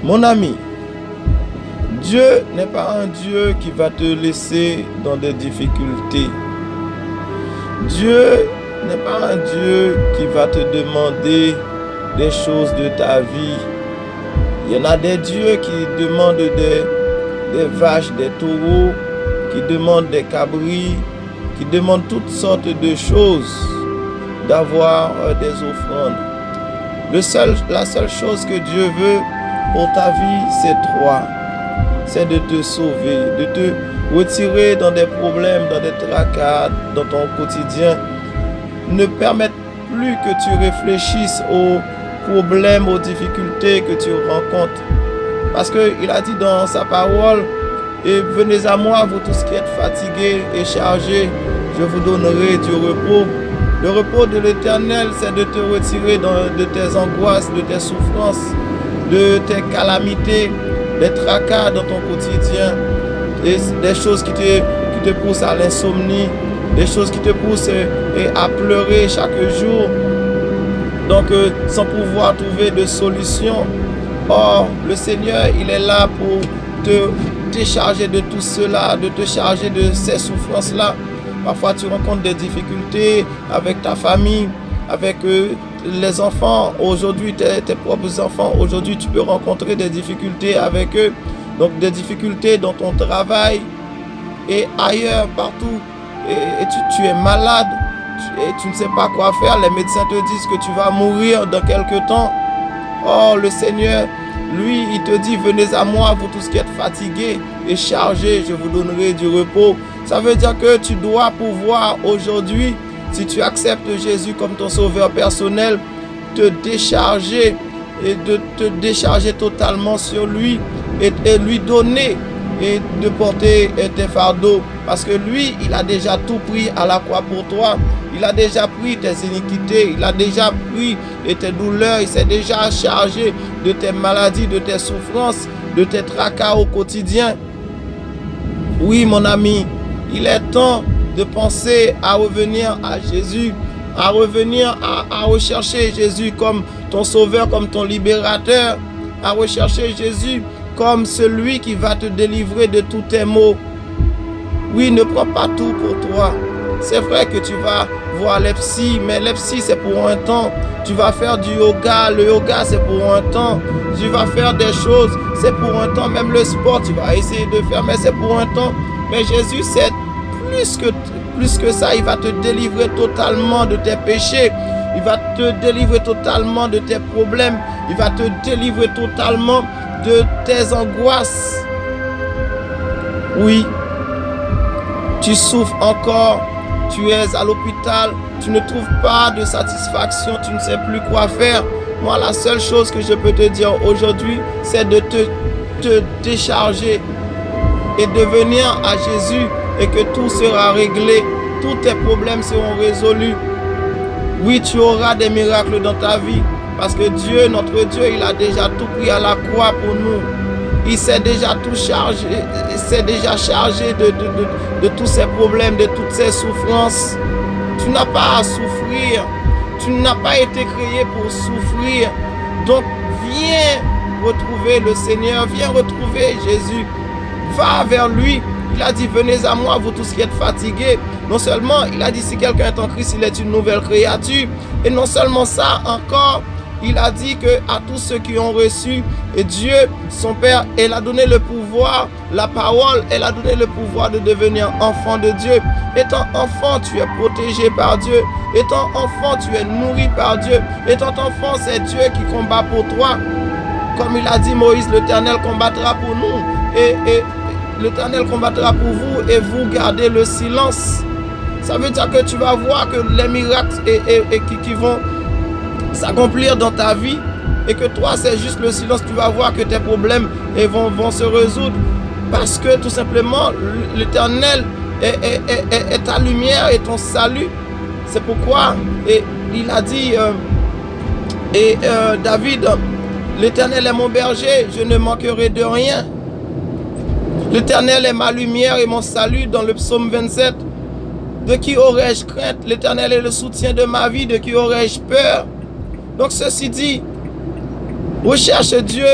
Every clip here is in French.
Mon ami, Dieu n'est pas un Dieu qui va te laisser dans des difficultés. Dieu n'est pas un Dieu qui va te demander des choses de ta vie. Il y en a des dieux qui demandent des vaches, des taureaux, qui demandent des cabris, qui demandent toutes sortes de choses, d'avoir des offrandes. La seule chose que Dieu veut pour ta vie, c'est toi. C'est de te sauver, de te retirer dans des problèmes, dans des tracas, dans ton quotidien. Ne permette plus que tu réfléchisses aux problèmes, aux difficultés que tu rencontres. Parce qu'il a dit dans sa parole, et venez à moi, vous tous qui êtes fatigués et chargés, je vous donnerai du repos. Le repos de l'Éternel, c'est de te retirer de tes angoisses, de tes souffrances, de tes calamités, des tracas dans ton quotidien, des choses qui te poussent à l'insomnie, des choses qui te poussent à pleurer chaque jour, donc sans pouvoir trouver de solution. Or, le Seigneur, il est là pour te décharger de tout cela, de te charger de ces souffrances-là. Parfois, tu rencontres des difficultés avec ta famille, avec les enfants. Aujourd'hui, tes propres enfants. Aujourd'hui, tu peux rencontrer des difficultés avec eux. Donc, des difficultés dans ton travail et ailleurs, partout. Et tu es malade et tu ne sais pas quoi faire. Les médecins te disent que tu vas mourir dans quelques temps. Or, le Seigneur, lui, il te dit, venez à moi, vous tous qui êtes fatigués et chargés, je vous donnerai du repos. Ça veut dire que tu dois pouvoir aujourd'hui, si tu acceptes Jésus comme ton sauveur personnel, te décharger et de te décharger totalement sur lui et lui donner et de porter tes fardeaux. Parce que lui, il a déjà tout pris à la croix pour toi. Il a déjà pris tes iniquités, il a déjà pris tes douleurs, il s'est déjà chargé de tes maladies, de tes souffrances, de tes tracas au quotidien. Oui, mon ami, il est temps de penser à revenir à Jésus, à revenir à rechercher Jésus comme ton sauveur, comme ton libérateur, à rechercher Jésus comme celui qui va te délivrer de tous tes maux. Oui, ne prends pas tout pour toi. C'est vrai que tu vas voir les psys, mais les psys c'est pour un temps. Tu vas faire du yoga, le yoga c'est pour un temps. Tu vas faire des choses, c'est pour un temps. Même le sport, tu vas essayer de faire, mais c'est pour un temps. Mais Jésus, c'est plus que ça. Il va te délivrer totalement de tes péchés. Il va te délivrer totalement de tes problèmes. Il va te délivrer totalement de tes angoisses. Oui, tu souffres encore. Tu es à l'hôpital, tu ne trouves pas de satisfaction, tu ne sais plus quoi faire. Moi, la seule chose que je peux te dire aujourd'hui, c'est de te décharger et de venir à Jésus et que tout sera réglé, tous tes problèmes seront résolus. Oui, tu auras des miracles dans ta vie parce que Dieu, notre Dieu, il a déjà tout pris à la croix pour nous. Il s'est déjà tout chargé, il s'est déjà chargé de tous ces problèmes, de toutes ces souffrances. Tu n'as pas à souffrir. Tu n'as pas été créé pour souffrir. Donc, viens retrouver le Seigneur, viens retrouver Jésus. Va vers lui. Il a dit, venez à moi, vous tous qui êtes fatigués. Non seulement, il a dit, si quelqu'un est en Christ, il est une nouvelle créature. Et non seulement ça, encore, il a dit que à tous ceux qui ont reçu et Dieu, son Père, elle a donné le pouvoir, la parole, elle a donné le pouvoir de devenir enfant de Dieu. Étant enfant, tu es protégé par Dieu. Étant enfant, tu es nourri par Dieu. Étant enfant, c'est Dieu qui combat pour toi. Comme il a dit Moïse, l'Éternel combattra pour nous. Et l'Éternel combattra pour vous et vous gardez le silence. Ça veut dire que tu vas voir que les miracles qui vont s'accomplir dans ta vie et que toi c'est juste le silence. Tu vas voir que tes problèmes vont se résoudre parce que tout simplement l'Éternel est ta lumière et ton salut. C'est pourquoi il a dit David, l'Éternel est mon berger, je ne manquerai de rien. L'Éternel est ma lumière et mon salut dans le psaume 27. De qui aurais-je crainte? L'Éternel est le soutien de ma vie, de qui aurais-je peur? Donc ceci dit, recherche Dieu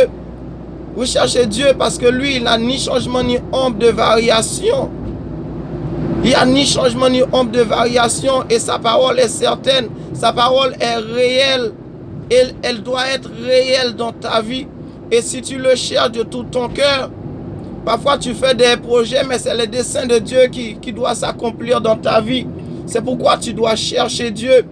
Vous cherchez Dieu parce que lui, il n'a ni changement ni ombre de variation. Il n'y a ni changement ni ombre de variation et sa parole est certaine. Sa parole est réelle. Elle doit être réelle dans ta vie. Et si tu le cherches de tout ton cœur, parfois tu fais des projets, mais c'est le dessein de Dieu qui doit s'accomplir dans ta vie. C'est pourquoi tu dois chercher Dieu.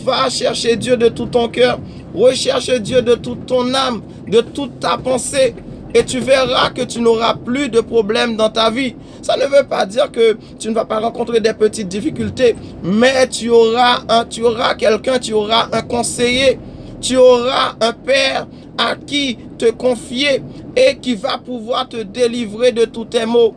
Va chercher Dieu de tout ton cœur. Recherche Dieu de toute ton âme, de toute ta pensée. Et tu verras que tu n'auras plus de problèmes dans ta vie. Ça ne veut pas dire que tu ne vas pas rencontrer des petites difficultés, mais tu auras quelqu'un, tu auras un conseiller, tu auras un père à qui te confier et qui va pouvoir te délivrer de tous tes maux.